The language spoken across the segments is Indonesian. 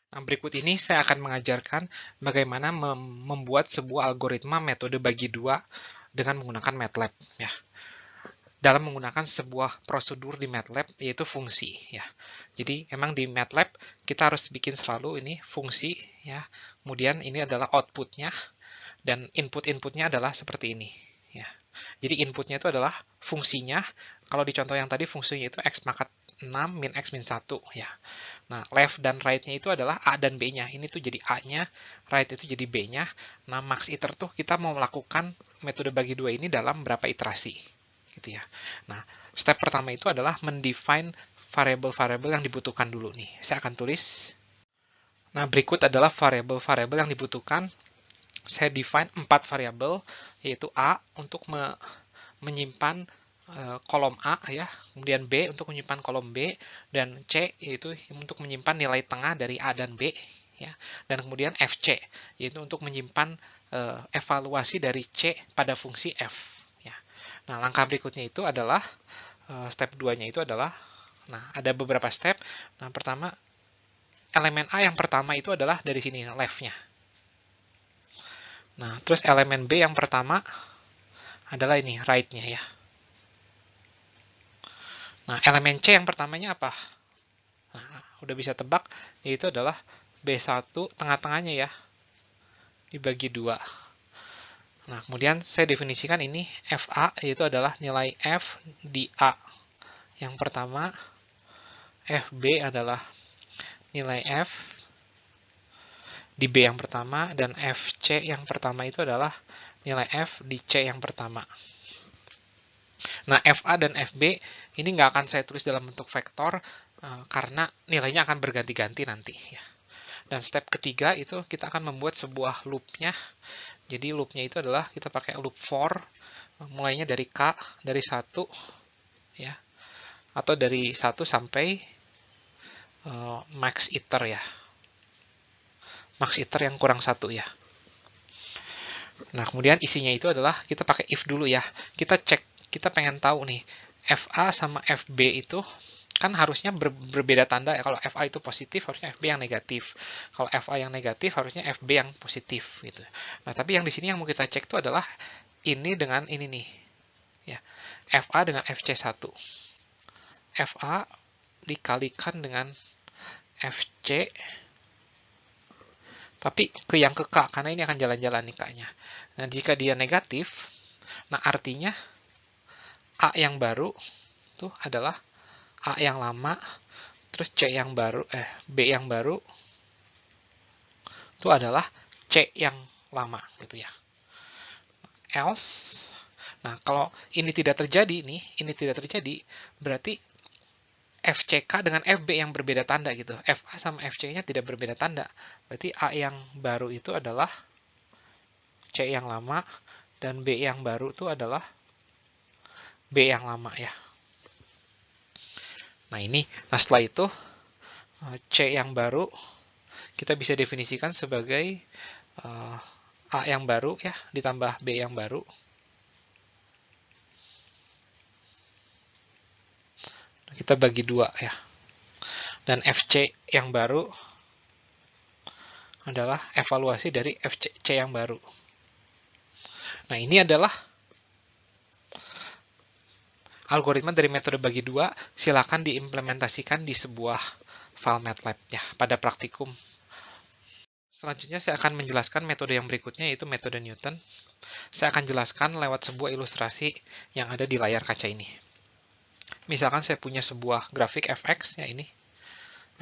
Nah, berikut ini saya akan mengajarkan bagaimana membuat sebuah algoritma metode bagi dua dengan menggunakan MATLAB ya. Dalam menggunakan sebuah prosedur di MATLAB yaitu fungsi ya. Jadi emang di MATLAB kita harus bikin selalu ini fungsi ya. Kemudian ini adalah outputnya dan input-inputnya adalah seperti ini ya. Jadi inputnya itu adalah fungsinya. Kalau di contoh yang tadi fungsinya itu x pangkat 6 min x min 1 ya. Nah, left dan right-nya itu adalah A dan B-nya. Ini tuh jadi A-nya, right itu jadi B-nya. Nah, max iter tuh kita mau melakukan metode bagi dua ini dalam berapa iterasi. Gitu ya. Nah, step pertama itu adalah mendefine variable-variable yang dibutuhkan dulu nih. Saya akan tulis. Nah, berikut adalah variable-variable yang dibutuhkan. Saya define 4 variabel, yaitu A untuk menyimpan kolom A ya, kemudian B untuk menyimpan kolom B, dan C yaitu untuk menyimpan nilai tengah dari A dan B ya, dan kemudian FC yaitu untuk menyimpan evaluasi dari C pada fungsi F ya. Nah, langkah berikutnya itu adalah step 2-nya itu adalah, nah ada beberapa step. Nah, pertama elemen A yang pertama itu adalah dari sini left-nya. Nah, terus elemen B yang pertama adalah ini right-nya ya. Nah, elemen C yang pertamanya apa? Nah, udah bisa tebak, yaitu adalah B1 tengah-tengahnya ya, dibagi 2. Nah, kemudian saya definisikan ini FA, yaitu adalah nilai F di A yang pertama, FB adalah nilai F di B yang pertama, dan FC yang pertama itu adalah nilai F di C yang pertama. Nah, FA dan FB ini nggak akan saya tulis dalam bentuk vektor, karena nilainya akan berganti-ganti nanti ya. Dan step ketiga itu kita akan membuat sebuah loop-nya. Jadi loop-nya itu adalah kita pakai loop for, mulainya dari K, dari 1 ya, atau dari 1 sampai max iter ya. Max iter yang kurang 1 ya. Nah, kemudian isinya itu adalah kita pakai if dulu ya. Kita cek, kita pengen tahu nih, FA sama FB itu kan harusnya berbeda tanda ya. Kalau FA itu positif, harusnya FB yang negatif. Kalau FA yang negatif, harusnya FB yang positif gitu. Nah, tapi yang di sini yang mau kita cek itu adalah ini dengan ini nih. Ya. FA dengan FC1. FA dikalikan dengan FC, tapi ke yang ke K, karena ini akan jalan-jalan nih K-nya. Nah, jika dia negatif, nah artinya A yang baru itu adalah A yang lama, terus C yang baru, B yang baru itu adalah C yang lama gitu ya. Else, nah kalau ini tidak terjadi nih, ini tidak terjadi, berarti FCK dengan FB yang berbeda tanda gitu. FA sama FC-nya tidak berbeda tanda. Berarti A yang baru itu adalah C yang lama, dan B yang baru itu adalah B yang lama ya. Nah ini, nah setelah itu C yang baru kita bisa definisikan sebagai A yang baru ya, ditambah B yang baru. Kita bagi 2 ya. Dan FC yang baru adalah evaluasi dari FC yang baru. Nah, ini adalah algoritma dari metode bagi 2. Silakan diimplementasikan di sebuah file MATLAB ya, pada praktikum. Selanjutnya saya akan menjelaskan metode yang berikutnya, yaitu metode Newton. Saya akan jelaskan lewat sebuah ilustrasi yang ada di layar kaca ini. Misalkan saya punya sebuah grafik fx, ya ini,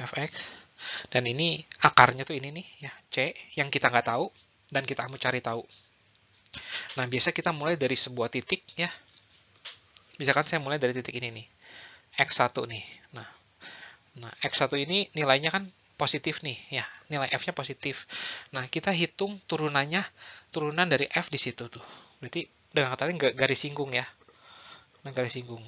fx, dan ini akarnya tuh ini nih, ya, C, yang kita nggak tahu, dan kita mau cari tahu. Nah, biasa kita mulai dari sebuah titik, ya. Misalkan saya mulai dari titik ini nih, x1 nih. Nah, x1 ini nilainya kan positif nih, ya, nilai f-nya positif. Nah, kita hitung turunannya, turunan dari f di situ tuh. Berarti dengan kata lain garis singgung ya. Nah, garis singgung.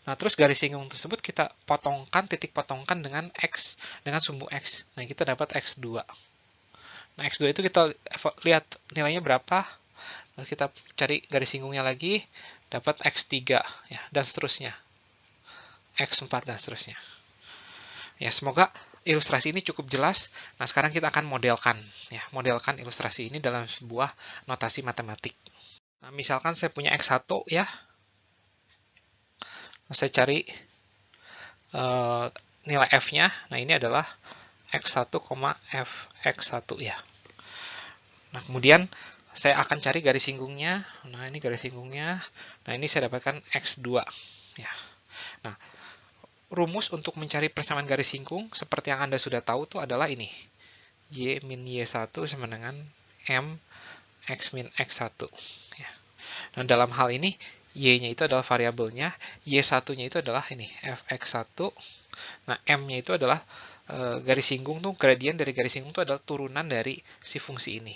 Nah, terus garis singgung tersebut kita potongkan, titik potongkan dengan x, dengan sumbu x. Nah, kita dapat x2. Nah, x2 itu kita lihat nilainya berapa. Lalu kita cari garis singgungnya lagi, dapat x3 ya, dan seterusnya. x4 dan seterusnya. Ya, semoga ilustrasi ini cukup jelas. Nah, sekarang kita akan modelkan, ya, modelkan ilustrasi ini dalam sebuah notasi matematik. Nah, misalkan saya punya X1 ya. Saya cari nilai F-nya. Nah, ini adalah X1, Fx1 ya. Nah, kemudian saya akan cari garis singgungnya. Nah, ini garis singgungnya. Nah, ini saya dapatkan X2 ya. Nah, rumus untuk mencari persamaan garis singgung seperti yang Anda sudah tahu itu adalah ini. Y min Y1 sama dengan M X min X1 ya. Nah, dalam hal ini Y-nya itu adalah variabelnya, Y1-nya itu adalah ini Fx1. Nah, M-nya itu adalah garis singgung tuh, gradien dari garis singgung itu adalah turunan dari si fungsi ini.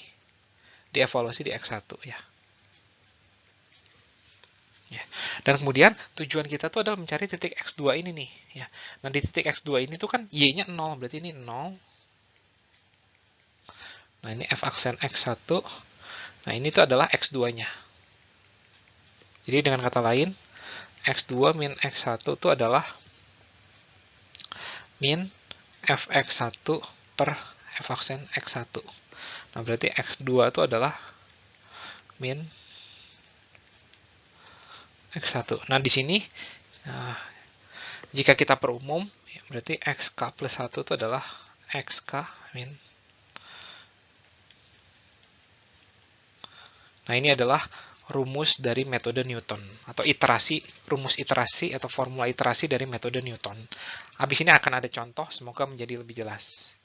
Dievaluasi di X1 ya. Ya. Dan kemudian tujuan kita tuh adalah mencari titik X2 ini nih. Ya. Nah, di titik X2 ini tuh kan Y-nya 0, berarti ini 0. Nah, ini F aksen X1. Nah, ini tuh adalah X2-nya. Jadi dengan kata lain, X2 min X1 itu adalah min Fx1 per F aksen X1. Nah, berarti X2 itu adalah min X1. Nah, di sini jika kita perumum, berarti XK plus 1 itu adalah XK min. Nah, ini adalah rumus dari metode Newton, atau rumus iterasi atau formula iterasi dari metode Newton. Habis ini akan ada contoh, semoga menjadi lebih jelas.